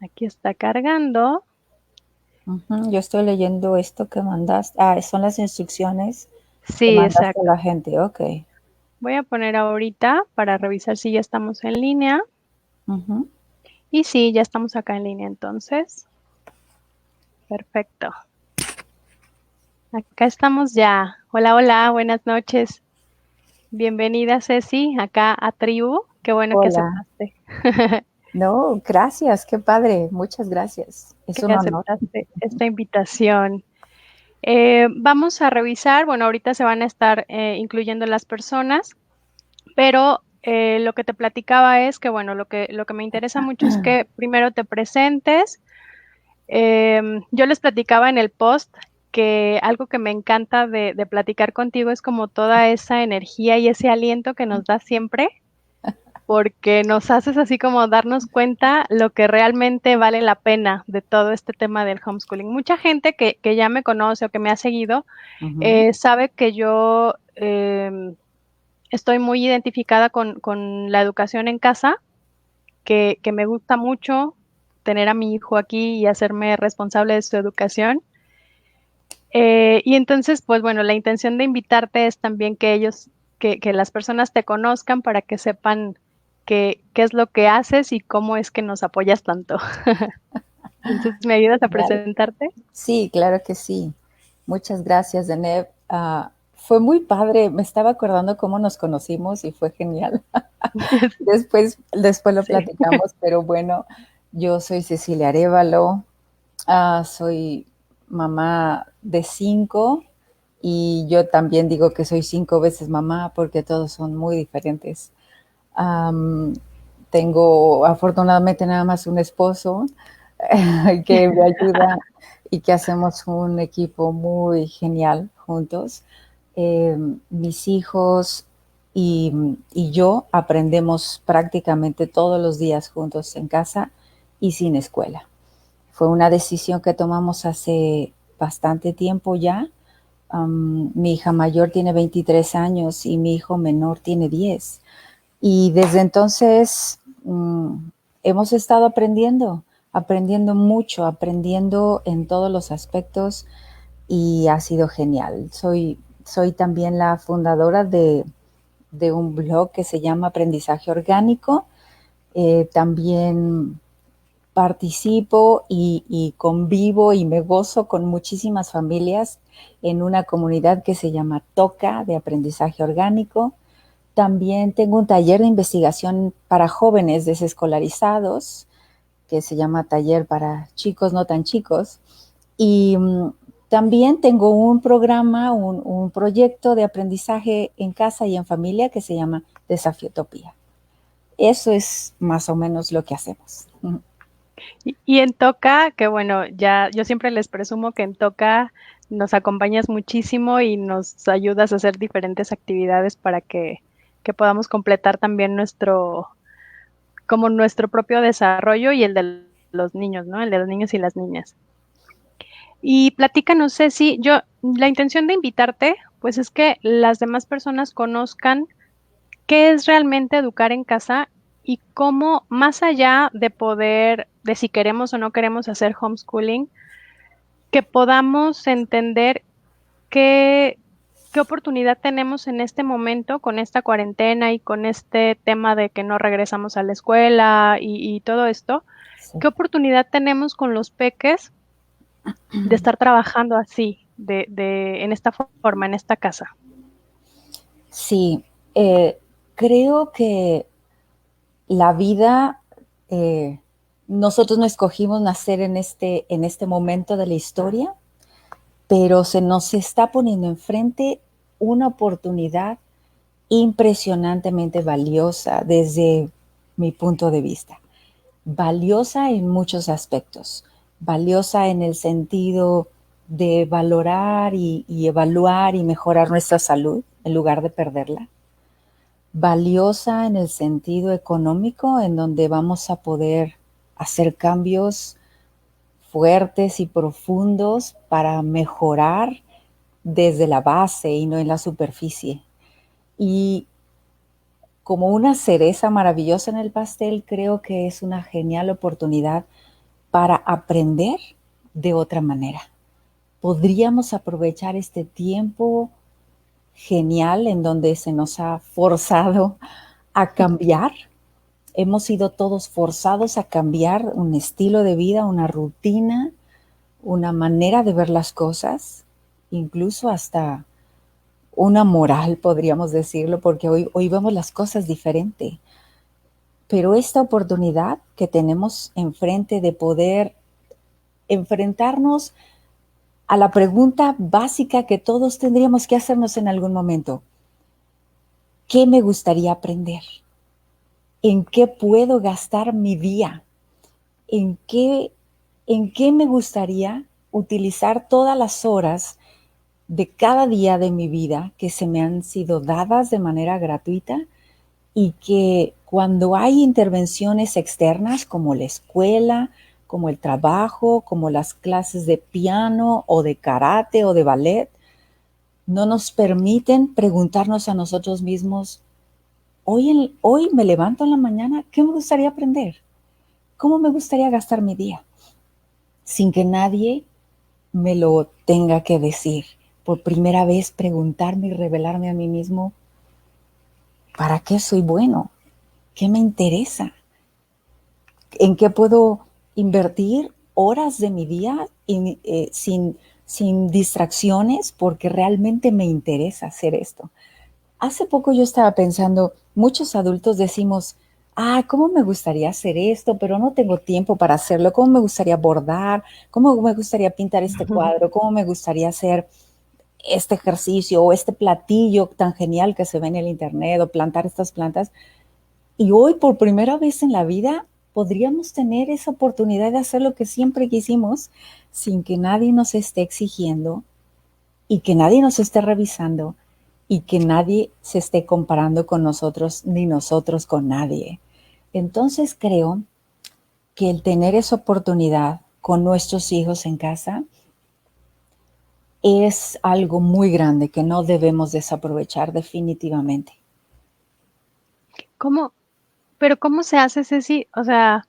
Aquí está cargando. Ujú, yo estoy leyendo esto que mandaste. Son las instrucciones que Sí, mandaste a exacto. la gente. Ok. Voy a poner ahorita para revisar si ya estamos en línea. Ujú. Y sí, ya estamos acá en línea entonces. Perfecto. Acá estamos ya. Hola, hola, buenas noches. Bienvenida, Ceci, acá a Tribu. Qué bueno que Hola. aceptaste. No, gracias, qué padre. Muchas gracias. Es Que un honor. aceptaste esta invitación. Vamos a revisar, bueno, ahorita se van a estar incluyendo las personas, pero lo que te platicaba es que, bueno, lo que me interesa mucho es que primero te presentes. Yo les platicaba en el post que algo que me encanta de platicar contigo es como toda esa energía y ese aliento que nos da siempre, porque nos haces así como darnos cuenta lo que realmente vale la pena de todo este tema del homeschooling. Mucha gente que ya me conoce o que me ha seguido Ujú. sabe que yo estoy muy identificada con la educación en casa, que me gusta mucho tener a mi hijo aquí y hacerme responsable de su educación. Y entonces, pues bueno, la intención de invitarte es también que que las personas te conozcan para que sepan qué es lo que haces y cómo es que nos apoyas tanto. Entonces, ¿me ayudas a Genial. presentarte? Sí, claro que sí. Muchas gracias, Deneb. Fue muy padre. Me estaba acordando cómo nos conocimos y fue genial. Después lo Sí. platicamos, pero bueno, yo soy Cecilia Arévalo. Soy mamá de 5 y yo también digo que soy 5 veces mamá porque todos son muy diferentes. Am, Tengo afortunadamente nada más un esposo que me ayuda y que hacemos un equipo muy genial juntos. Mis hijos y yo aprendemos prácticamente todos los días juntos en casa y sin escuela. Fue una decisión que tomamos hace bastante tiempo ya. Mi hija mayor tiene 23 años y mi hijo menor tiene 10. Y desde entonces hemos estado aprendiendo mucho, aprendiendo en todos los aspectos y ha sido genial. Soy también la fundadora de un blog que se llama Aprendizaje Orgánico. También participo y convivo y me gozo con muchísimas familias en una comunidad que se llama TOCA de aprendizaje orgánico. También tengo un taller de investigación para jóvenes desescolarizados que se llama Taller para Chicos No Tan Chicos. Y también tengo un programa, un proyecto de aprendizaje en casa y en familia que se llama Desafiotopía. Eso es más o menos lo que hacemos. Y en Toca, que bueno, ya yo siempre les presumo que en Toca nos acompañas muchísimo y nos ayudas a hacer diferentes actividades para que podamos completar también como nuestro propio desarrollo y el de los niños, ¿no? El de los niños y las niñas. Y platícanos, Ceci, la intención de invitarte, pues es que las demás personas conozcan qué es realmente educar en casa y cómo, más allá de de si queremos o no queremos hacer homeschooling, que podamos entender qué, qué oportunidad tenemos en este momento con esta cuarentena y con este tema de que no regresamos a la escuela y todo esto, Sí. qué oportunidad tenemos con los peques de estar trabajando así, en esta forma, en esta casa. Sí, creo que la vida, eh, nosotros no escogimos nacer en este momento de la historia, pero se nos está poniendo enfrente una oportunidad impresionantemente valiosa desde mi punto de vista. Valiosa en muchos aspectos. Valiosa en el sentido de valorar y evaluar y mejorar nuestra salud en lugar de perderla. Valiosa en el sentido económico, en donde vamos a poder hacer cambios fuertes y profundos para mejorar desde la base y no en la superficie. Y como una cereza maravillosa en el pastel, creo que es una genial oportunidad para aprender de otra manera. Podríamos aprovechar este tiempo genial en donde se nos ha forzado a cambiar. Hemos sido todos forzados a cambiar un estilo de vida, una rutina, una manera de ver las cosas, incluso hasta una moral, podríamos decirlo, porque hoy vemos las cosas diferente. Pero esta oportunidad que tenemos enfrente de poder enfrentarnos a la pregunta básica que todos tendríamos que hacernos en algún momento. ¿Qué me gustaría aprender? ¿En qué puedo gastar mi día? ¿En qué me gustaría utilizar todas las horas de cada día de mi vida que se me han sido dadas de manera gratuita y que cuando hay intervenciones externas como la escuela, como el trabajo, como las clases de piano o de karate o de ballet, no nos permiten preguntarnos a nosotros mismos, hoy me levanto en la mañana, ¿qué me gustaría aprender? ¿Cómo me gustaría gastar mi día? Sin que nadie me lo tenga que decir. Por primera vez preguntarme y revelarme a mí mismo, ¿para qué soy bueno? ¿Qué me interesa? ¿En qué puedo invertir horas de mi día sin distracciones? Porque realmente me interesa hacer esto. Hace poco yo estaba pensando, muchos adultos decimos, ¿cómo me gustaría hacer esto? Pero no tengo tiempo para hacerlo. ¿Cómo me gustaría bordar? ¿Cómo me gustaría pintar este cuadro? ¿Cómo me gustaría hacer este ejercicio o este platillo tan genial que se ve en el internet o plantar estas plantas? Y hoy, por primera vez en la vida, podríamos tener esa oportunidad de hacer lo que siempre quisimos sin que nadie nos esté exigiendo y que nadie nos esté revisando y que nadie se esté comparando con nosotros ni nosotros con nadie. Entonces creo que el tener esa oportunidad con nuestros hijos en casa es algo muy grande que no debemos desaprovechar definitivamente. ¿Cómo? Pero ¿cómo se hace, Ceci? O sea,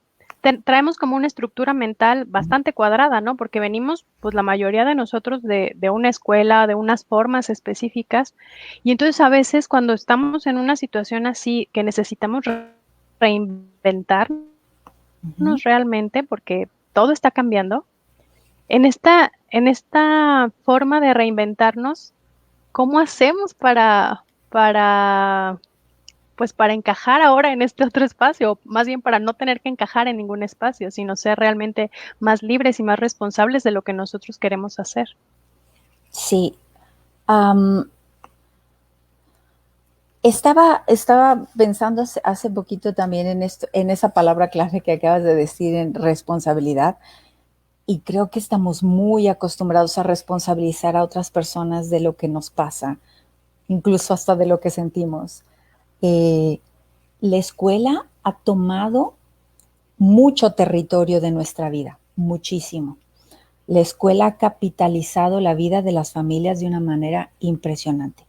traemos como una estructura mental bastante cuadrada, ¿no? Porque venimos, pues la mayoría de nosotros de una escuela, de unas formas específicas, y entonces a veces cuando estamos en una situación así que necesitamos reinventarnos Uh-huh. realmente, porque todo está cambiando, en esta forma de reinventarnos, ¿cómo hacemos pues para encajar ahora en este otro espacio, o más bien para no tener que encajar en ningún espacio, sino ser realmente más libres y más responsables de lo que nosotros queremos hacer? Sí. Um, estaba pensando hace poquito también en esto, en esa palabra clave que acabas de decir, en responsabilidad, y creo que estamos muy acostumbrados a responsabilizar a otras personas de lo que nos pasa, incluso hasta de lo que sentimos. Eh, la escuela ha tomado mucho territorio de nuestra vida, muchísimo. La escuela ha capitalizado la vida de las familias de una manera impresionante.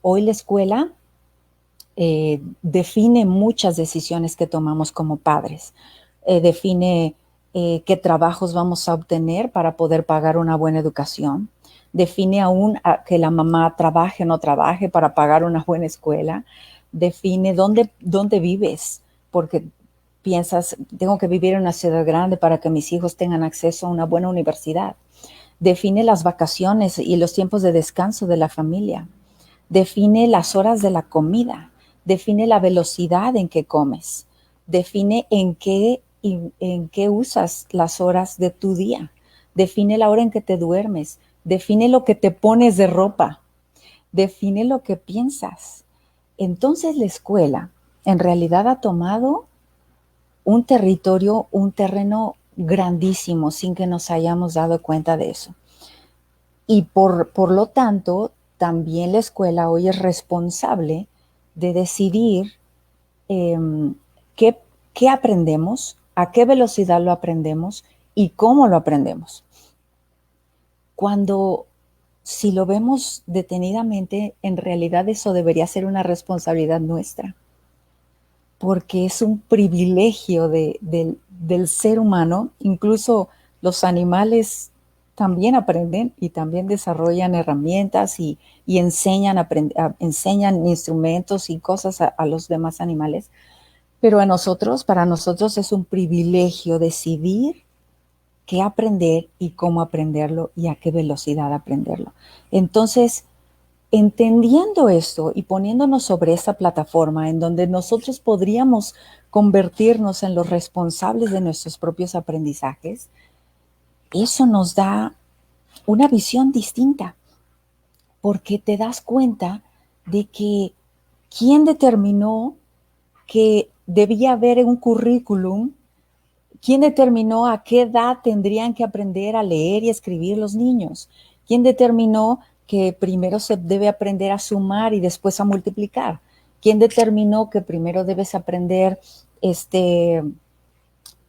Hoy la escuela define muchas decisiones que tomamos como padres. Define qué trabajos vamos a obtener para poder pagar una buena educación. Define aún que la mamá trabaje o no trabaje para pagar una buena escuela. Define dónde vives, porque piensas, tengo que vivir en una ciudad grande para que mis hijos tengan acceso a una buena universidad. Define las vacaciones y los tiempos de descanso de la familia. Define las horas de la comida. Define la velocidad en que comes. Define en qué usas las horas de tu día. Define la hora en que te duermes. Define lo que te pones de ropa. Define lo que piensas. Entonces la escuela en realidad ha tomado un territorio, un terreno grandísimo sin que nos hayamos dado cuenta de eso. Y por lo tanto, también la escuela hoy es responsable de decidir eh, qué, qué aprendemos, a qué velocidad lo aprendemos y cómo lo aprendemos. Cuando, si lo vemos detenidamente, en realidad eso debería ser una responsabilidad nuestra, porque es un privilegio del ser humano. Incluso los animales también aprenden y también desarrollan herramientas y enseñan, enseñan instrumentos y cosas a los demás animales. Pero para nosotros es un privilegio decidir qué aprender y cómo aprenderlo y a qué velocidad aprenderlo. Entonces, entendiendo esto y poniéndonos sobre esta plataforma en donde nosotros podríamos convertirnos en los responsables de nuestros propios aprendizajes, eso nos da una visión distinta, porque te das cuenta de que quién determinó que debía haber un currículum, quién determinó a qué edad tendrían que aprender a leer y escribir los niños, quién determinó que primero se debe aprender a sumar y después a multiplicar, quién determinó que primero debes aprender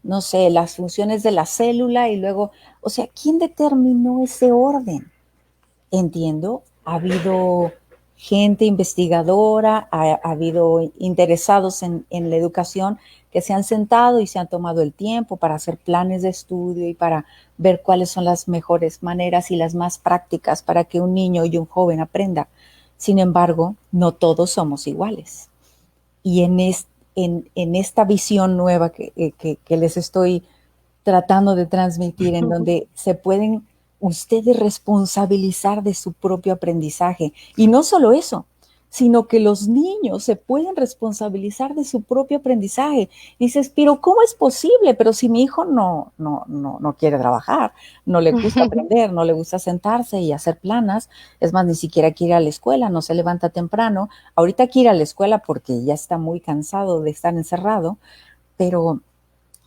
no sé, las funciones de la célula y luego, o sea, ¿quién determinó ese orden? Entiendo, ha habido gente investigadora, ha habido interesados en la educación que se han sentado y se han tomado el tiempo para hacer planes de estudio y para ver cuáles son las mejores maneras y las más prácticas para que un niño y un joven aprenda. Sin embargo, no todos somos iguales. Y en esta visión nueva que les estoy tratando de transmitir, en donde se pueden ustedes responsabilizar de su propio aprendizaje. Y no solo eso, sino que los niños se pueden responsabilizar de su propio aprendizaje. Y dices, pero ¿cómo es posible? Pero si mi hijo no quiere trabajar, no le gusta aprender, no le gusta sentarse y hacer planas, es más, ni siquiera quiere ir a la escuela, no se levanta temprano. Ahorita quiere ir a la escuela porque ya está muy cansado de estar encerrado, pero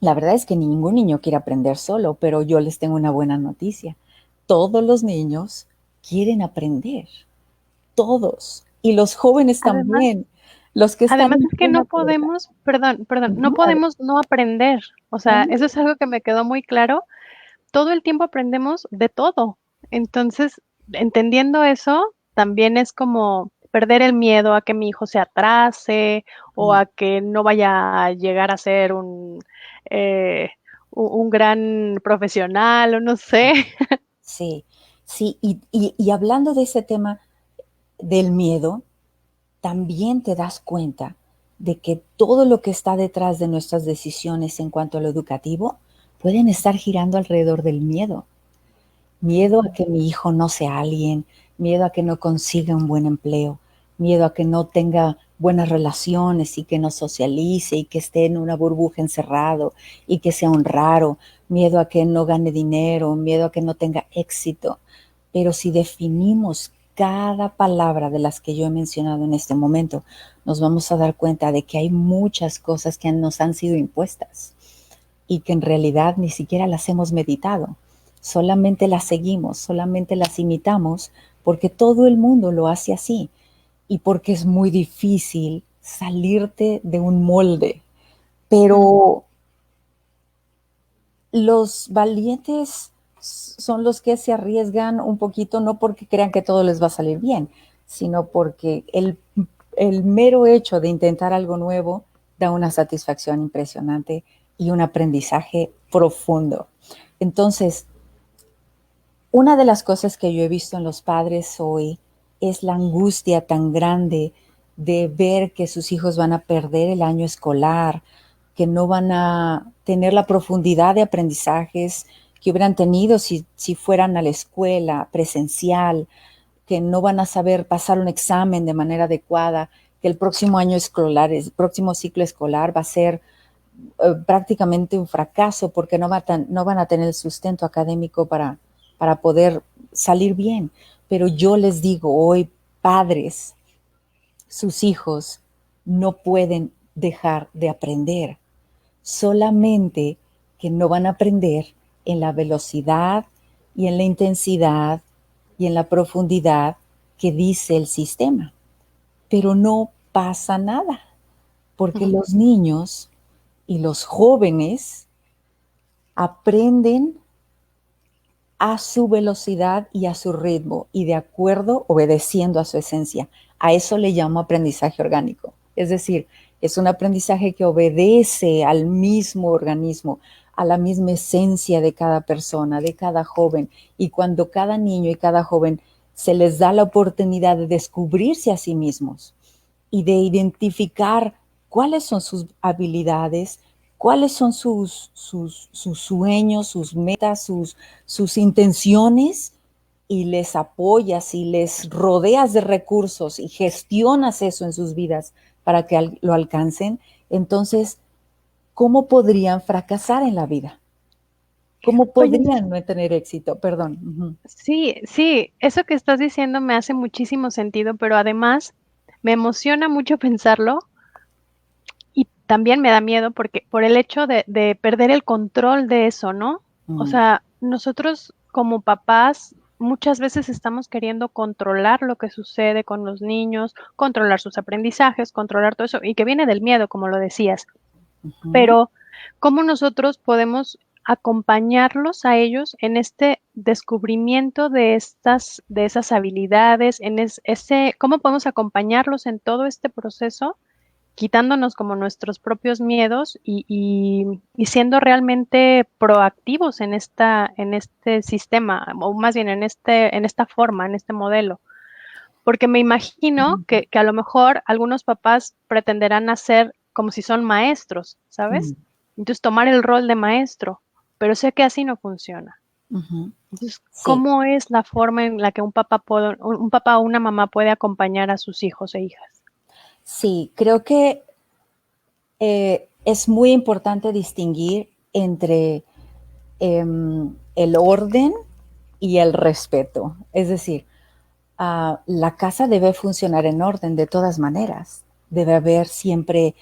la verdad es que ningún niño quiere aprender solo, pero yo les tengo una buena noticia. Todos los niños quieren aprender, todos. Y los jóvenes Además, también, los que están además en es que plena no pubertad. podemos, perdón, no Ujú, podemos no aprender. O sea, ujú, eso es algo que me quedó muy claro. Todo el tiempo aprendemos de todo. Entonces, entendiendo eso, también es como perder el miedo a que mi hijo se atrase o mm, a que no vaya a llegar a ser eh, un gran profesional o no sé. sí, sí, y hablando de ese tema del miedo, también te das cuenta de que todo lo que está detrás de nuestras decisiones en cuanto a lo educativo pueden estar girando alrededor del miedo. Miedo a Ujú. que mi hijo no sea alguien, miedo a que no consiga un buen empleo, miedo a que no tenga buenas relaciones y que no socialice y que esté en una burbuja encerrado y que sea un raro, miedo a que no gane dinero, miedo a que no tenga éxito. Pero si definimos cada palabra de las que yo he mencionado en este momento, nos vamos a dar cuenta de que hay muchas cosas que nos han sido impuestas y que en realidad ni siquiera las hemos meditado. Solamente las seguimos, solamente las imitamos porque todo el mundo lo hace así y porque es muy difícil salirte de un molde. Ujú. Pero los valientes son los que se arriesgan un poquito, no porque crean que todo les va a salir bien, sino porque el mero hecho de intentar algo nuevo da una satisfacción impresionante y un aprendizaje profundo. Entonces, una de las cosas que yo he visto en los padres hoy es la angustia tan grande de ver que sus hijos van a perder el año escolar, que no van a tener la profundidad de aprendizajes que hubieran tenido si fueran a la escuela presencial, que no van a saber pasar un examen de manera adecuada, que el próximo año escolar, el próximo ciclo escolar va a ser prácticamente un fracaso porque no van a tener el sustento académico para poder salir bien. Pero yo les digo hoy, padres, sus hijos no pueden dejar de aprender, solamente que no van a aprender en la velocidad y en la intensidad y en la profundidad que dice el sistema. Pero no pasa nada, porque Ujú. los niños y los jóvenes aprenden a su velocidad y a su ritmo y de acuerdo, obedeciendo a su esencia. A eso le llamo aprendizaje orgánico. Es decir, Es un aprendizaje que obedece al mismo organismo, a la misma esencia de cada persona, de cada joven. Y cuando cada niño y cada joven se les da la oportunidad de descubrirse a sí mismos y de identificar cuáles son sus habilidades, cuáles son sus sueños, sus metas, sus intenciones, y les apoyas y les rodeas de recursos y gestionas eso en sus vidas para que lo alcancen, entonces, ¿cómo podrían fracasar en la vida? ¿Cómo Oye, podrían no tener éxito? Perdón. Uh-huh. sí, sí, eso que estás diciendo me hace muchísimo sentido, pero además me emociona mucho pensarlo y también me da miedo porque por el hecho de perder el control de eso, ¿no? O Mm. sea, nosotros como papás muchas veces estamos queriendo controlar lo que sucede con los niños, controlar sus aprendizajes, controlar todo eso, y que viene del miedo, como lo decías. Uh-huh. Pero, ¿cómo nosotros podemos acompañarlos a ellos en este descubrimiento de esas habilidades, en ese, cómo podemos acompañarlos en todo este proceso, quitándonos como nuestros propios miedos y siendo realmente proactivos en este sistema, o más bien en esta forma, en este modelo? Porque me imagino que a lo mejor algunos papás pretenderán hacer como si son maestros, ¿sabes? Mm. Entonces tomar el rol de maestro, pero sé que así no funciona. Uh-huh. Entonces, Sí, ¿cómo es la forma en la que un papá o una mamá puede acompañar a sus hijos e hijas? sí, creo que es muy importante distinguir entre el orden y el respeto. Es decir, la casa debe funcionar en orden de todas maneras. Debe haber siempre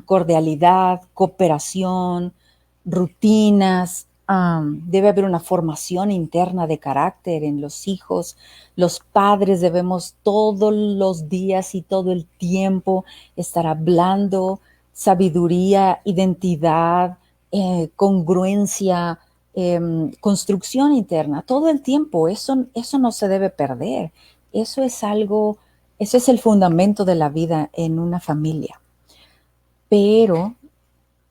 cordialidad, cooperación, rutinas. Debe haber una formación interna de carácter en los hijos. Los padres debemos todos los días y todo el tiempo estar hablando sabiduría, identidad, congruencia, construcción interna, todo el tiempo. Eso no se debe perder. Eso es algo, eso es el fundamento de la vida en una familia. Pero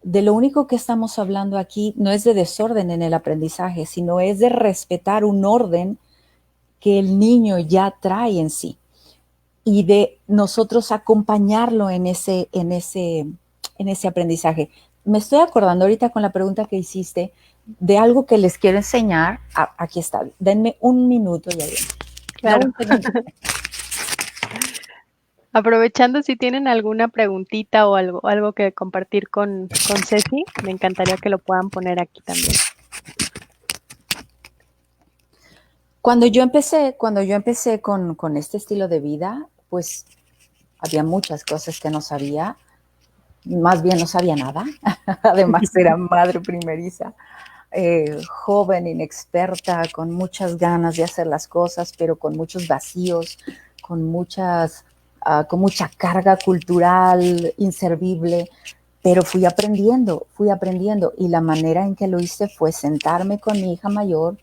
de lo único que estamos hablando aquí no es de desorden en el aprendizaje, sino es de respetar un orden que el niño ya trae en sí y de nosotros acompañarlo en ese aprendizaje. Me estoy acordando ahorita con la pregunta que hiciste de algo que les quiero enseñar. Aquí está, denme un minuto ya bien. No, Claro. un segundo. Aprovechando si tienen alguna preguntita o algo que compartir con Ceci, me encantaría que lo puedan poner aquí también. Cuando yo empecé con este estilo de vida, pues había muchas cosas que no sabía, más bien no sabía nada. Además era madre primeriza, joven, inexperta, con muchas ganas de hacer las cosas, pero con muchos vacíos, con mucha carga cultural inservible. Pero fui aprendiendo, y la manera en que lo hice fue sentarme con mi hija mayor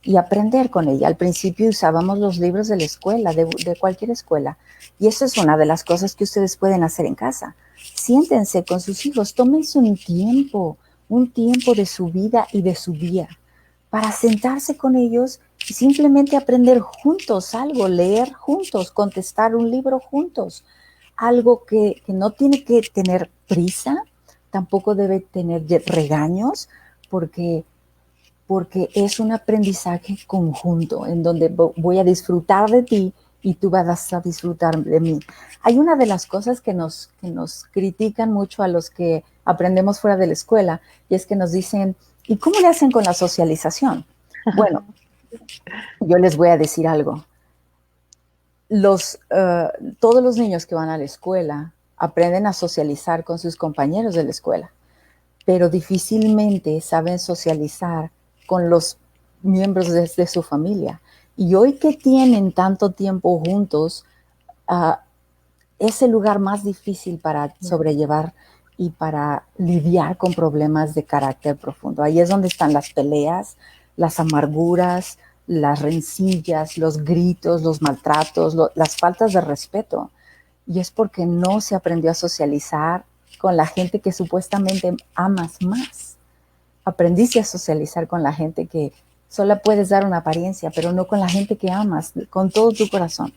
y aprender con ella. Al principio usábamos los libros de la escuela, de cualquier escuela, y eso es una de las cosas que ustedes pueden hacer en casa. Siéntense con sus hijos, tómense un tiempo de su vida y de su día para sentarse con ellos y simplemente aprender juntos algo, leer juntos, contestar un libro juntos, algo que no tiene que tener prisa, tampoco debe tener regaños, porque porque es un aprendizaje conjunto en donde voy a disfrutar de ti y tú vas a disfrutar de mí. Hay una de las cosas que nos critican mucho a los que aprendemos fuera de la escuela, y es que nos dicen, ¿y cómo le hacen con la socialización? Bueno, yo les voy a decir algo. Todos los niños que van a la escuela aprenden a socializar con sus compañeros de la escuela, pero difícilmente saben socializar con los miembros de su familia. Y hoy que tienen tanto tiempo juntos, uh, es el lugar más difícil para sobrellevar y para lidiar con problemas de carácter profundo. Ahí es donde están las peleas, las amarguras, las rencillas, los gritos, los maltratos, las faltas de respeto. y es porque no se aprendió a socializar con la gente que supuestamente amas más. Aprendiste a socializar con la gente que solo puedes dar una apariencia, pero no con la gente que amas, con todo tu corazón.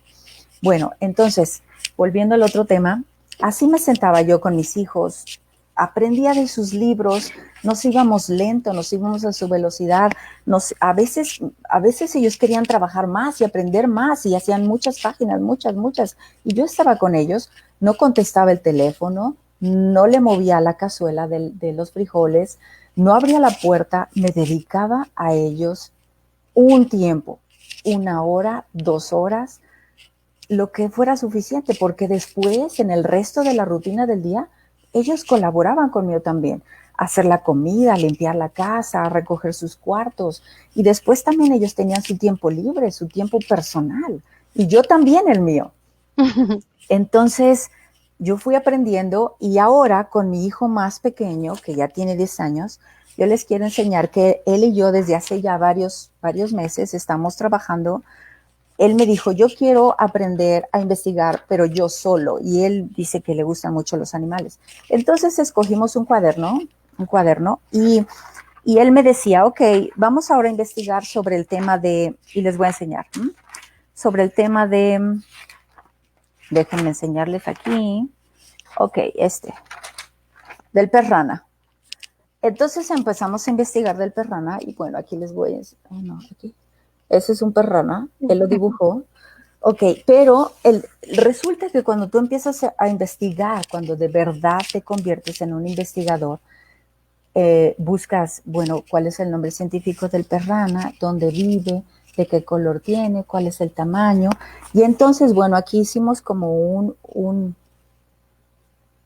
Bueno, entonces, volviendo al otro tema, así me sentaba yo con mis hijos, aprendía de sus libros, nos íbamos lento, nos íbamos a su velocidad, a veces ellos querían trabajar más y aprender más y hacían muchas páginas, muchas, y yo estaba con ellos, no contestaba el teléfono, no le movía la cazuela de los frijoles, no abría la puerta, me dedicaba a ellos un tiempo, 1 hora, 2 horas, lo que fuera suficiente, porque después, en el resto de la rutina del día, ellos colaboraban conmigo también. Hacer la comida, limpiar la casa, recoger sus cuartos. Y después también ellos tenían su tiempo libre, su tiempo personal. Y yo también el mío. Entonces, yo fui aprendiendo y ahora con mi hijo más pequeño, que ya tiene 10 años, yo les quiero enseñar que él y yo desde hace ya varios meses estamos trabajando. Él me dijo, yo quiero aprender a investigar, pero yo solo. Y él dice que le gustan mucho los animales. Entonces escogimos un cuaderno y él me decía, ok, vamos ahora a investigar sobre el tema de, y les voy a enseñar, sobre el tema de, déjenme enseñarles aquí, ok, del pez rana. Entonces empezamos a investigar del pez rana y bueno, aquí les voy a decir, oh, no, aquí. Ese es un pez rana, él lo dibujó. Ok, pero resulta que cuando tú empiezas a investigar, cuando de verdad te conviertes en un investigador, buscas, bueno, cuál es el nombre científico del pez rana, dónde vive, de qué color tiene, cuál es el tamaño. Y entonces, bueno, aquí hicimos como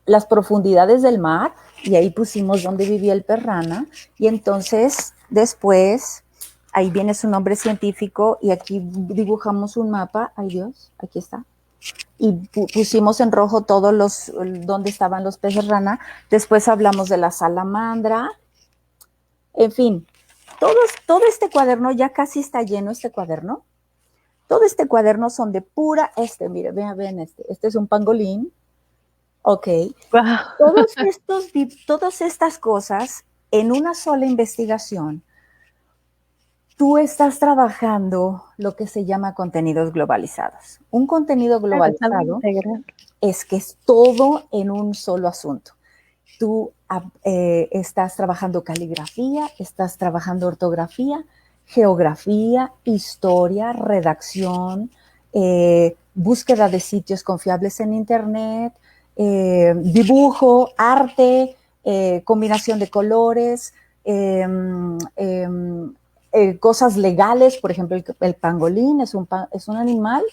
las profundidades del mar y ahí pusimos dónde vivía el pez rana. Y entonces, después, ahí viene su nombre científico y aquí dibujamos un mapa. Ay Dios, aquí está. Y pusimos en rojo todos donde estaban los peces rana. Después hablamos de la salamandra. En fin, todo este cuaderno ya casi está lleno, este cuaderno. Todo este cuaderno son de pura, mire, vean este es un pangolín. Ok. Wow. Todas estas cosas en una sola investigación, tú estás trabajando lo que se llama contenidos globalizados. Un contenido Claro, es algo globalizado integral. es que es todo en un solo asunto. Tú estás trabajando caligrafía, estás trabajando ortografía, geografía, historia, redacción, búsqueda de sitios confiables en Internet, dibujo, arte, combinación de colores, cosas legales, por ejemplo, el pangolín es un animal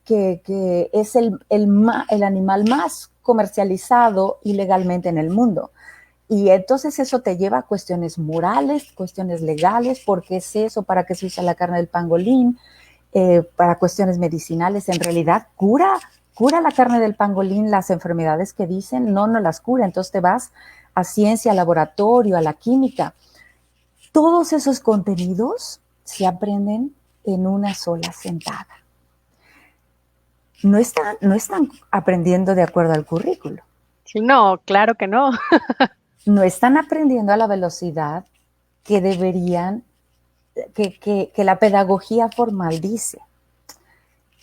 que es el animal más comercializado ilegalmente en el mundo. Y entonces eso te lleva a cuestiones morales, cuestiones legales, ¿por qué es eso? ¿Para qué se usa la carne del pangolín? Para cuestiones medicinales, ¿en realidad cura la carne del pangolín las enfermedades que dicen? No, no las cura. Entonces te vas a ciencia, al laboratorio, a la química. Todos esos contenidos se aprenden en una sola sentada. No están aprendiendo de acuerdo al currículo. No, claro que no. No están aprendiendo a la velocidad que deberían, que la pedagogía formal dice,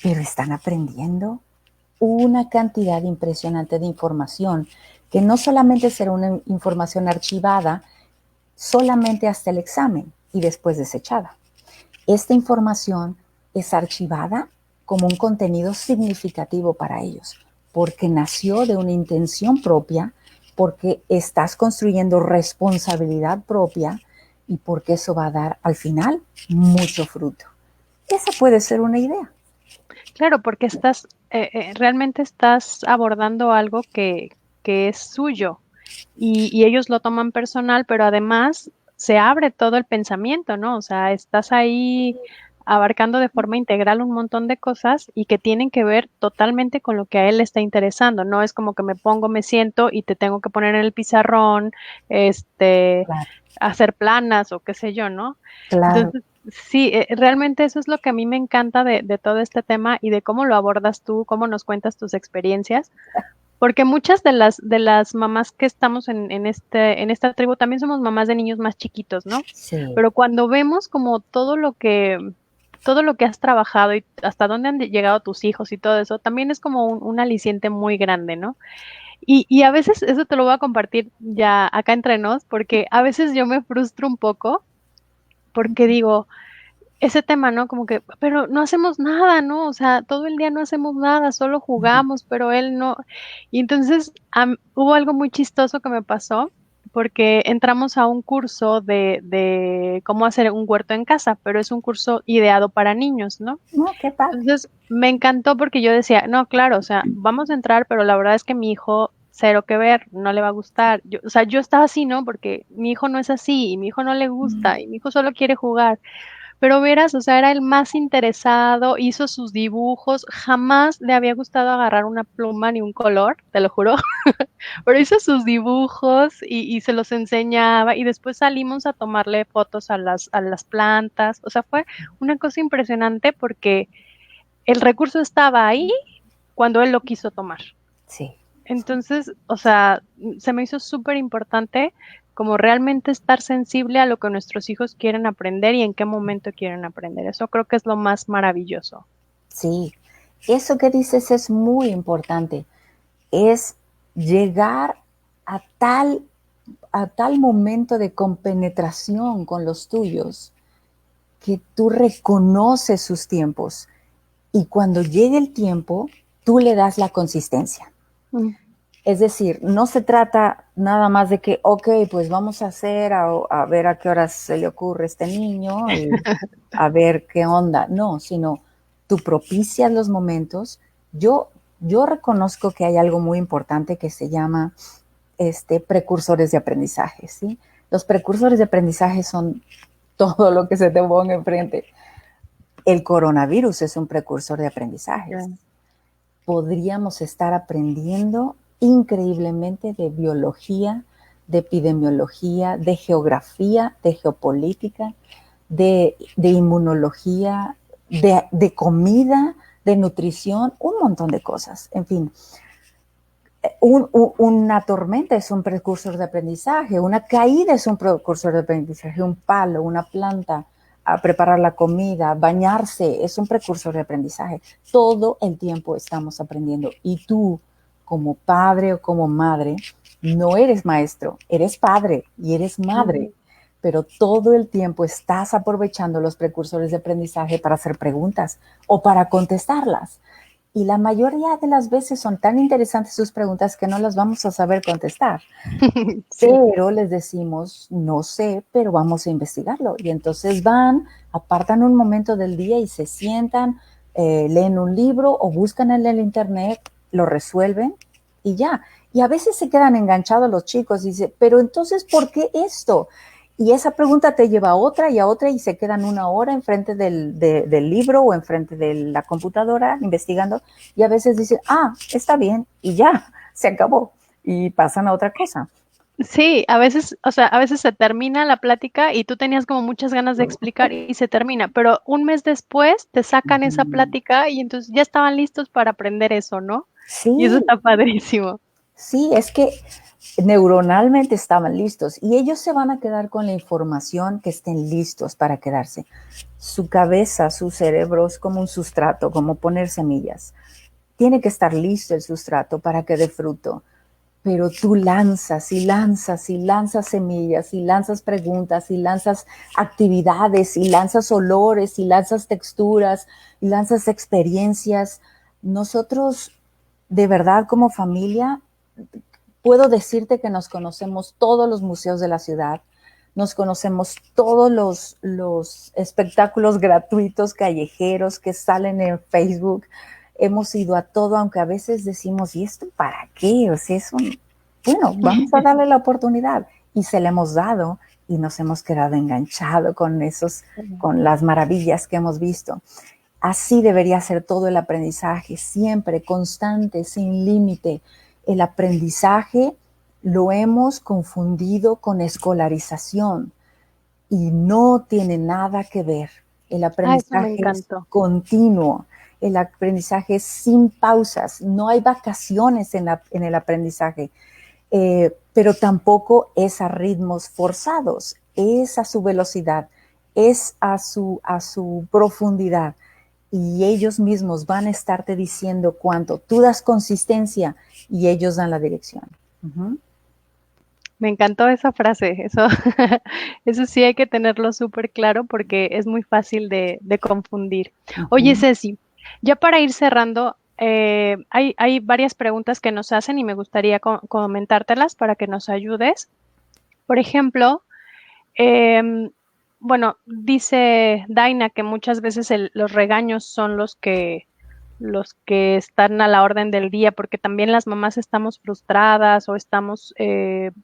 pero están aprendiendo una cantidad impresionante de información, que no solamente será una información archivada solamente hasta el examen y después desechada. Esta información es archivada como un contenido significativo para ellos, porque nació de una intención propia, porque estás construyendo responsabilidad propia y porque eso va a dar al final mucho fruto. Esa puede ser una idea. Claro, porque realmente estás abordando algo que es suyo y ellos lo toman personal, pero además se abre todo el pensamiento, ¿no? O sea, estás ahí abarcando de forma integral un montón de cosas y que tienen que ver totalmente con lo que a él le está interesando. No es como que me pongo, me siento y te tengo que poner en el pizarrón, Claro, hacer planas o qué sé yo, ¿no? claro. Entonces, Sí, realmente eso es lo que a mí me encanta de todo este tema y de cómo lo abordas tú, cómo nos cuentas tus experiencias, porque muchas de las mamás que estamos en esta tribu también somos mamás de niños más chiquitos, ¿no? Sí. Pero cuando vemos como todo lo que has trabajado y hasta dónde han llegado tus hijos y todo eso, también es como un aliciente muy grande, ¿no? Y a veces, eso te lo voy a compartir ya acá entre nos, porque a veces yo me frustro un poco, porque digo, ese tema, ¿no? Como que, pero no hacemos nada, ¿no? O sea, todo el día no hacemos nada, solo Ujú. jugamos, pero él no. Y entonces hubo algo muy chistoso que me pasó, porque entramos a un curso de cómo hacer un huerto en casa, pero es un curso ideado para niños, ¿no? No, qué padre. Entonces me encantó porque yo decía, no, claro, o sea, vamos a entrar, pero la verdad es que mi hijo cero que ver, no le va a gustar. Yo, o sea, yo estaba así, ¿no? Porque mi hijo no es así y mi hijo no le Mm. gusta y mi hijo solo quiere jugar. Pero verás, o sea, era el más interesado, hizo sus dibujos, jamás le había gustado agarrar una pluma ni un color, te lo juro, pero hizo sus dibujos y se los enseñaba y después salimos a tomarle fotos a las plantas, o sea, fue una cosa impresionante porque el recurso estaba ahí cuando él lo quiso tomar. Sí. Entonces, o sea, se me hizo súper importante como realmente estar sensible a lo que nuestros hijos quieren aprender y en qué momento quieren aprender. Eso creo que es lo más maravilloso. Sí, eso que dices es muy importante. Es llegar a a tal momento de compenetración con los tuyos que tú reconoces sus tiempos y cuando llegue el tiempo, tú le das la consistencia. Mm. Es decir, no se trata nada más de que, ok, pues vamos a hacer, a ver a qué horas se le ocurre a este niño y a ver qué onda. No, sino tú propicias los momentos. Yo, yo reconozco que hay algo muy importante que se llama precursores de aprendizaje, ¿sí? Los precursores de aprendizaje son todo lo que se te ponga enfrente. El coronavirus es un precursor de aprendizaje. Ya. Podríamos estar aprendiendo increíblemente de biología, de epidemiología, de geografía, de geopolítica, de inmunología, de comida, de nutrición, un montón de cosas. En fin, una tormenta es un precursor de aprendizaje, una caída es un precursor de aprendizaje, un palo, una planta, a preparar la comida, bañarse, es un precursor de aprendizaje. Todo el tiempo estamos aprendiendo y tú, como padre o como madre, no eres maestro, eres padre y eres madre, Ujú. pero todo el tiempo estás aprovechando los precursores de aprendizaje para hacer preguntas o para contestarlas. Y la mayoría de las veces son tan interesantes sus preguntas que no las vamos a saber contestar. Sí. Pero les decimos, no sé, pero vamos a investigarlo. Y entonces van, apartan un momento del día y se sientan, leen un libro o buscan en el internet, lo resuelven y ya. Y a veces se quedan enganchados los chicos y dicen, pero entonces, ¿por qué esto? Y esa pregunta te lleva a otra y se quedan una hora enfrente del libro o enfrente de la computadora investigando y a veces dicen, ah, está bien y ya, se acabó y pasan a otra cosa. Sí, a veces, o sea, a veces se termina la plática y tú tenías como muchas ganas de explicar y se termina, pero un mes después te sacan esa Mm. plática y entonces ya estaban listos para aprender eso, ¿no? Y eso Sí, está padrísimo. sí, es que neuronalmente estaban listos y ellos se van a quedar con la información que estén listos para quedarse. Su cabeza, su cerebro es como un sustrato, como poner semillas. Tiene que estar listo el sustrato para que dé fruto, pero tú lanzas y lanzas y lanzas semillas y lanzas preguntas y lanzas actividades y lanzas olores y lanzas texturas y lanzas experiencias. Nosotros, de verdad, como familia, puedo decirte que nos conocemos todos los museos de la ciudad, nos conocemos todos los espectáculos gratuitos callejeros que salen en Facebook. Hemos ido a todo, aunque a veces decimos, ¿y esto para qué? O sea, bueno, vamos a darle la oportunidad. Y se le hemos dado y nos hemos quedado enganchados con con las maravillas que hemos visto. Así debería ser todo el aprendizaje, siempre, constante, sin límite. El aprendizaje lo hemos confundido con escolarización y no tiene nada que ver. El Ah, eso me aprendizaje es encantó. continuo, el aprendizaje es sin pausas, no hay vacaciones en el aprendizaje, pero tampoco es a ritmos forzados, es a su velocidad, es a su profundidad. Y ellos mismos van a estarte diciendo cuánto. Tú das consistencia y ellos dan la dirección. Uh-huh. Me encantó esa frase. Eso, eso sí hay que tenerlo súper claro porque es muy fácil de confundir. Oye, Uh-huh. Ceci, ya para ir cerrando, hay varias preguntas que nos hacen y me gustaría comentártelas para que nos ayudes. Por ejemplo, em, bueno, dice Daina que muchas veces los regaños son los que están a la orden del día, porque también las mamás estamos frustradas o estamos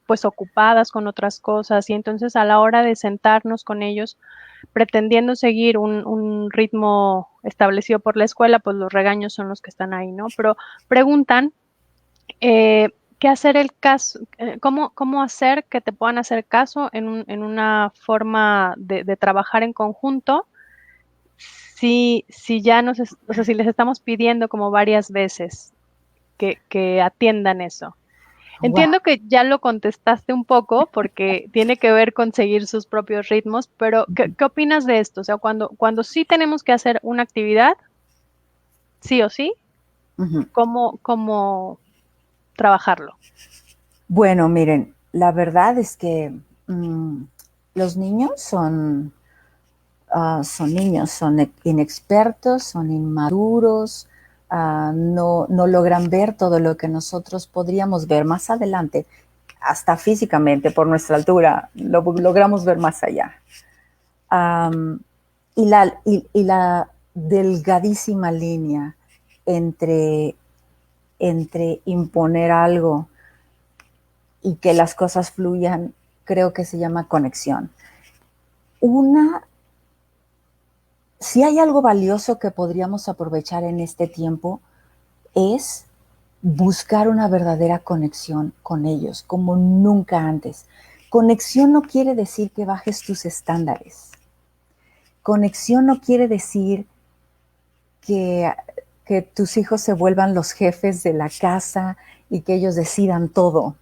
pues ocupadas con otras cosas y entonces a la hora de sentarnos con ellos pretendiendo seguir un ritmo establecido por la escuela, pues los regaños son los que están ahí, ¿no? Pero preguntan qué hacer el caso, cómo hacer que te puedan hacer caso en una forma de trabajar en conjunto si ya o sea, si les estamos pidiendo como varias veces que atiendan eso. Wow. Entiendo que ya lo contestaste un poco porque tiene que ver con seguir sus propios ritmos, pero ¿qué opinas de esto? O sea, cuando sí tenemos que hacer una actividad, sí o sí, Uh-huh. ¿cómo trabajarlo? Bueno, miren, la verdad es que los niños son niños, son inexpertos, son inmaduros, no logran ver todo lo que nosotros podríamos ver más adelante, hasta físicamente por nuestra altura, lo logramos ver más allá. Um, y la delgadísima línea entre, entre imponer algo y que las cosas fluyan, creo que se llama conexión. Una Si hay algo valioso que podríamos aprovechar en este tiempo es buscar una verdadera conexión con ellos, como nunca antes. Conexión no quiere decir que bajes tus estándares. Conexión no quiere decir que, que tus hijos se vuelvan los jefes de la casa y que ellos decidan todo.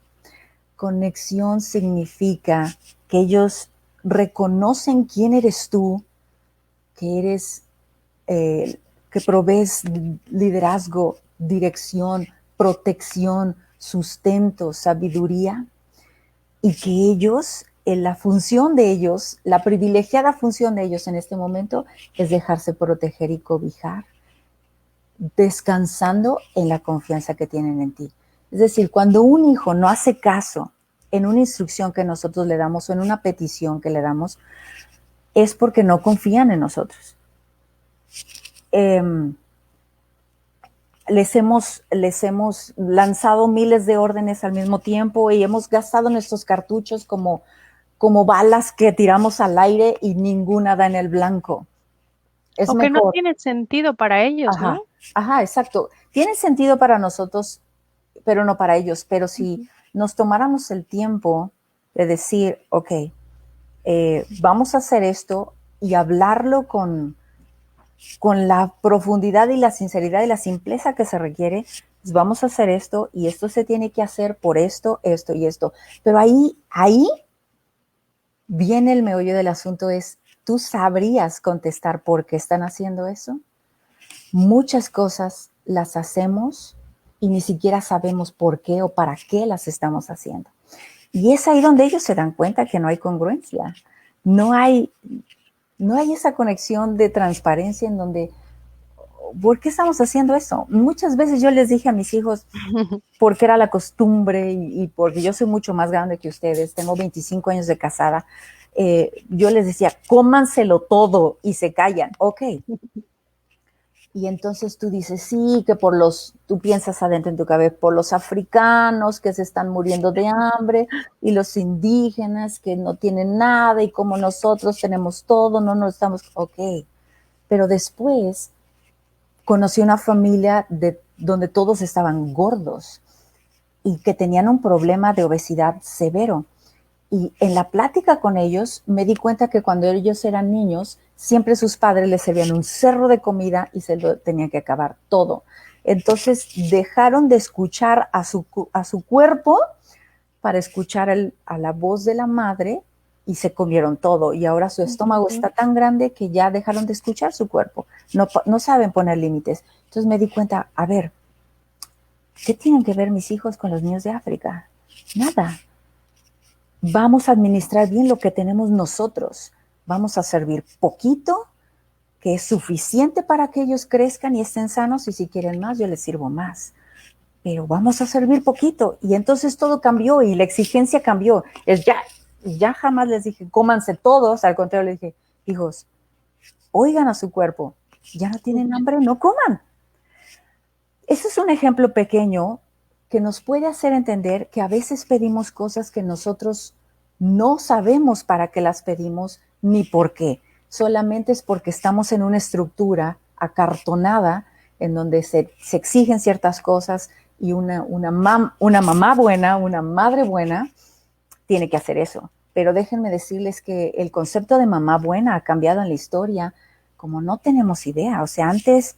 Conexión significa que ellos reconocen quién eres tú, que eres que provees liderazgo, dirección, protección, sustento, sabiduría, y que ellos, en la función de ellos, la privilegiada función de ellos en este momento es dejarse proteger y cobijar, descansando en la confianza que tienen en ti. Es decir, cuando un hijo no hace caso en una instrucción que nosotros le damos o en una petición que le damos, es porque no confían en nosotros. Les hemos lanzado miles de órdenes al mismo tiempo y hemos gastado nuestros cartuchos como balas que tiramos al aire y ninguna da en el blanco. Es O que no mejor. tiene sentido para ellos, Ajá, ¿no? ajá, exacto. Tiene sentido para nosotros, pero no para ellos. Pero si nos tomáramos el tiempo de decir, ok, vamos a hacer esto y hablarlo con la profundidad y la sinceridad y la simpleza que se requiere, pues vamos a hacer esto y esto se tiene que hacer por esto, esto y esto. Pero ahí viene el meollo del asunto, es, ¿tú sabrías contestar por qué están haciendo eso? Muchas cosas las hacemos y ni siquiera sabemos por qué o para qué las estamos haciendo. Y es ahí donde ellos se dan cuenta que no hay congruencia, no hay, no hay esa conexión de transparencia en donde, ¿por qué estamos haciendo eso? Muchas veces yo les dije a mis hijos, porque era la costumbre y porque yo soy mucho más grande que ustedes, tengo 25 años de casada, yo les decía, cómanselo todo y se callan, ok. Y entonces tú dices, sí, que tú piensas adentro en tu cabeza, por los africanos que se están muriendo de hambre y los indígenas que no tienen nada y como nosotros tenemos todo, no nos estamos, ok. Pero después conocí una familia donde todos estaban gordos y que tenían un problema de obesidad severo. Y en la plática con ellos me di cuenta que cuando ellos eran niños, siempre sus padres les servían un cerro de comida y se lo tenían que acabar todo. Entonces dejaron de escuchar a su cuerpo para escuchar a la voz de la madre y se comieron todo. Y ahora su estómago está tan grande que ya dejaron de escuchar su cuerpo. No saben poner límites. Entonces me di cuenta, a ver, ¿qué tienen que ver mis hijos con los niños de África? Nada. Vamos a administrar bien lo que tenemos nosotros. Vamos a servir poquito, que es suficiente para que ellos crezcan y estén sanos, y si quieren más, yo les sirvo más. Pero vamos a servir poquito. Y entonces todo cambió y la exigencia cambió. Es ya jamás les dije, cómanse todos. Al contrario, les dije, hijos, oigan a su cuerpo. Ya no tienen hambre, no coman. Eso es un ejemplo pequeño que nos puede hacer entender que a veces pedimos cosas que nosotros no sabemos para qué las pedimos ni por qué. Solamente es porque estamos en una estructura acartonada en donde se exigen ciertas cosas y una mamá buena, una madre buena, tiene que hacer eso. Pero déjenme decirles que el concepto de mamá buena ha cambiado en la historia como no tenemos idea. O sea, antes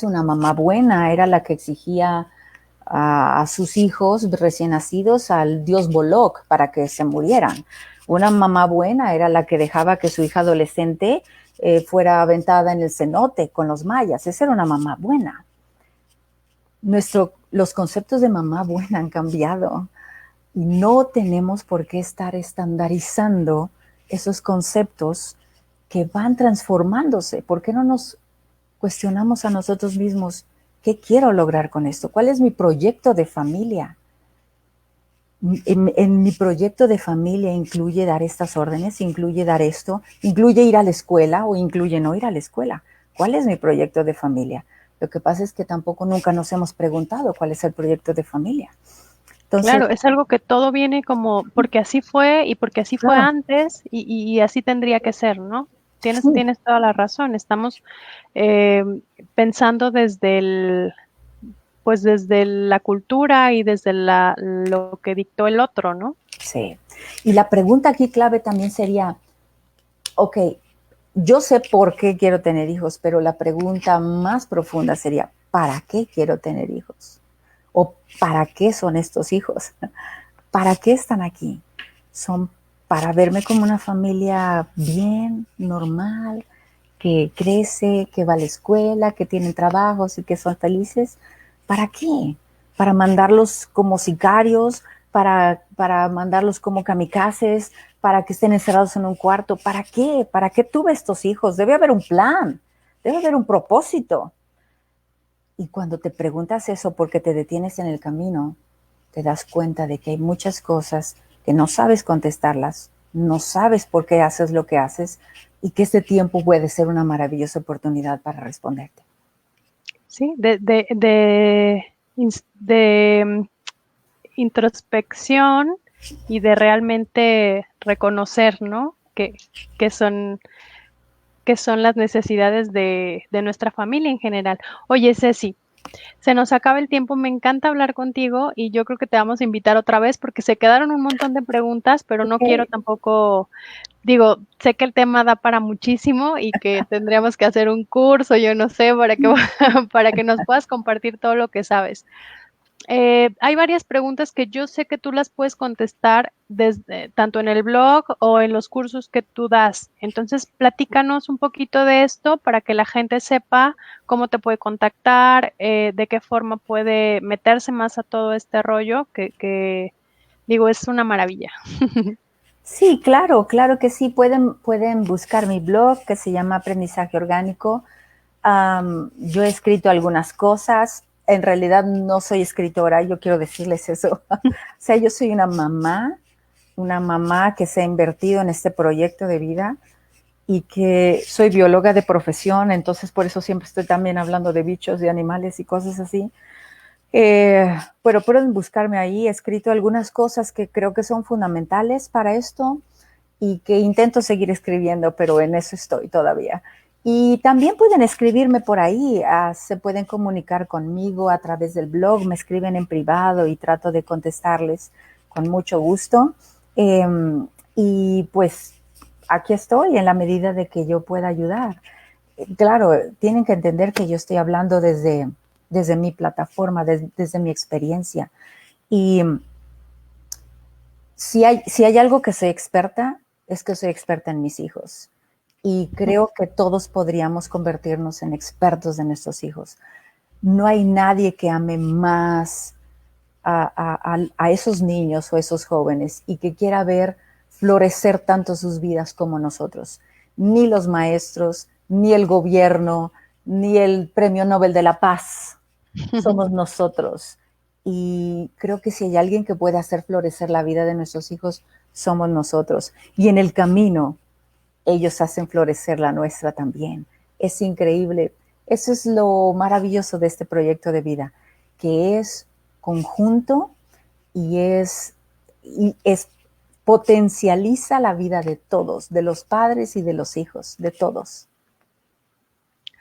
una mamá buena era la que exigía a sus hijos recién nacidos al dios Moloch para que se murieran. Una mamá buena era la que dejaba que su hija adolescente fuera aventada en el cenote con los mayas. Esa era una mamá buena. Los conceptos de mamá buena han cambiado y no tenemos por qué estar estandarizando esos conceptos que van transformándose. ¿Por qué no nos cuestionamos a nosotros mismos qué quiero lograr con esto? ¿Cuál es mi proyecto de familia? En mi proyecto de familia incluye dar estas órdenes, incluye dar esto, incluye ir a la escuela o incluye no ir a la escuela. ¿Cuál es mi proyecto de familia? Lo que pasa es que tampoco nunca nos hemos preguntado cuál es el proyecto de familia. Entonces, claro, es algo que todo viene como porque así fue y porque así fue claro, antes y así tendría que ser, ¿no? sí, Tienes toda la razón. Estamos eh, pensando pues desde la cultura y desde lo que dictó el otro, ¿no? sí. Y la pregunta aquí clave también sería, ok, yo sé por qué quiero tener hijos, pero la pregunta más profunda sería, ¿para qué quiero tener hijos? ¿O para qué son estos hijos? ¿Para qué están aquí? ¿Son para verme como una familia bien, normal, que crece, que va a la escuela, que tienen trabajos y que son felices? ¿Para qué? ¿Para mandarlos como sicarios? ¿Para mandarlos como kamikazes? ¿Para que estén encerrados en un cuarto? ¿Para qué? ¿Para qué tuve estos hijos? Debe haber un plan, debe haber un propósito. Y cuando te preguntas eso porque te detienes en el camino, te das cuenta de que hay muchas cosas que no sabes contestarlas, no sabes por qué haces lo que haces y que este tiempo puede ser una maravillosa oportunidad para responderte. Sí, de introspección y de realmente reconocer, ¿no? Que son, que son las necesidades de nuestra familia en general. Oye, Ceci, se nos acaba el tiempo, me encanta hablar contigo y yo creo que te vamos a invitar otra vez porque se quedaron un montón de preguntas, pero no quiero Okay. tampoco, digo, sé que el tema da para muchísimo y que tendríamos que hacer un curso, yo no sé, para que, para que nos puedas compartir todo lo que sabes. Hay varias preguntas que yo sé que tú las puedes contestar desde, tanto en el blog o en los cursos que tú das. Entonces, platícanos un poquito de esto para que la gente sepa cómo te puede contactar, de qué forma puede meterse más a todo este rollo, que digo, es una maravilla. Sí, claro, claro que sí. Pueden buscar mi blog que se llama Aprendizaje Orgánico. Yo he escrito algunas cosas. En realidad no soy escritora, yo quiero decirles eso. O sea, yo soy una mamá que se ha invertido en este proyecto de vida y que soy bióloga de profesión, entonces por eso siempre estoy también hablando de bichos, de animales y cosas así. Pero pueden buscarme ahí, he escrito algunas cosas que creo que son fundamentales para esto y que intento seguir escribiendo, pero en eso estoy todavía. Y también pueden escribirme por ahí, se pueden comunicar conmigo a través del blog, me escriben en privado y trato de contestarles con mucho gusto. Y pues aquí estoy en la medida de que yo pueda ayudar. Claro, tienen que entender que yo estoy hablando desde mi plataforma, desde mi experiencia. Y si hay algo que soy experta, es que soy experta en mis hijos. Y creo que todos podríamos convertirnos en expertos de nuestros hijos. No hay nadie que ame más a esos niños o esos jóvenes y que quiera ver florecer tanto sus vidas como nosotros. Ni los maestros, ni el gobierno, ni el Premio Nobel de la Paz. Somos nosotros. Y creo que si hay alguien que puede hacer florecer la vida de nuestros hijos, somos nosotros. Y en el camino, ellos hacen florecer la nuestra también. Es increíble. Eso es lo maravilloso de este proyecto de vida, que es conjunto y es potencializa la vida de todos, de los padres y de los hijos, de todos.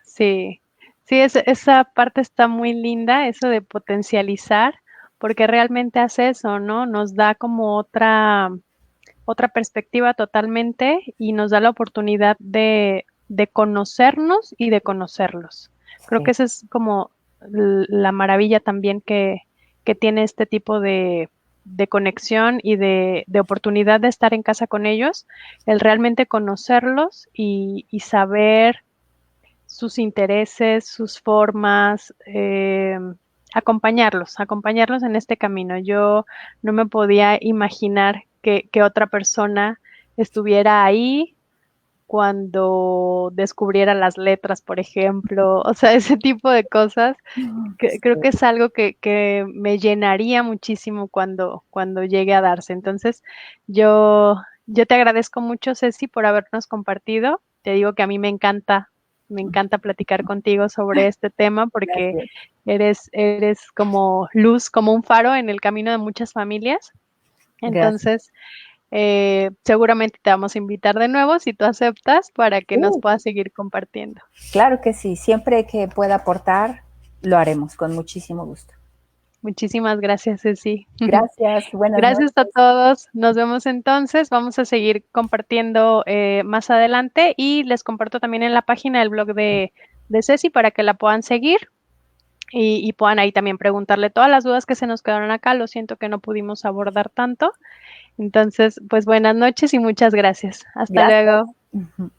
Sí, sí, esa parte está muy linda, eso de potencializar, porque realmente hace eso, ¿no? Nos da como otra perspectiva totalmente y nos da la oportunidad de conocernos y de conocerlos. Creo que Sí. esa es como la maravilla también que tiene este tipo de conexión y de oportunidad de estar en casa con ellos, el realmente conocerlos y saber sus intereses, sus formas, acompañarlos en este camino. Yo no me podía imaginar que otra persona estuviera ahí cuando descubriera las letras, por ejemplo, o sea, ese tipo de cosas, creo Sí. que es algo que me llenaría muchísimo cuando llegue a darse. Entonces, yo te agradezco mucho, Ceci, por habernos compartido. Te digo que a mí me encanta platicar contigo sobre este tema porque Gracias. eres como luz, como un faro en el camino de muchas familias. Gracias. Entonces, seguramente te vamos a invitar de nuevo si tú aceptas para que nos Uh, puedas seguir compartiendo. claro que sí. Siempre que pueda aportar, lo haremos con muchísimo gusto. Muchísimas gracias, Ceci. Gracias. Buenas Gracias a noches. todos. Nos vemos entonces. Vamos a seguir compartiendo más adelante y les comparto también en la página el blog de Ceci para que la puedan seguir y puedan ahí también preguntarle todas las dudas que se nos quedaron acá. Lo siento que no pudimos abordar tanto. Entonces, pues buenas noches y muchas gracias. Hasta Gracias. luego.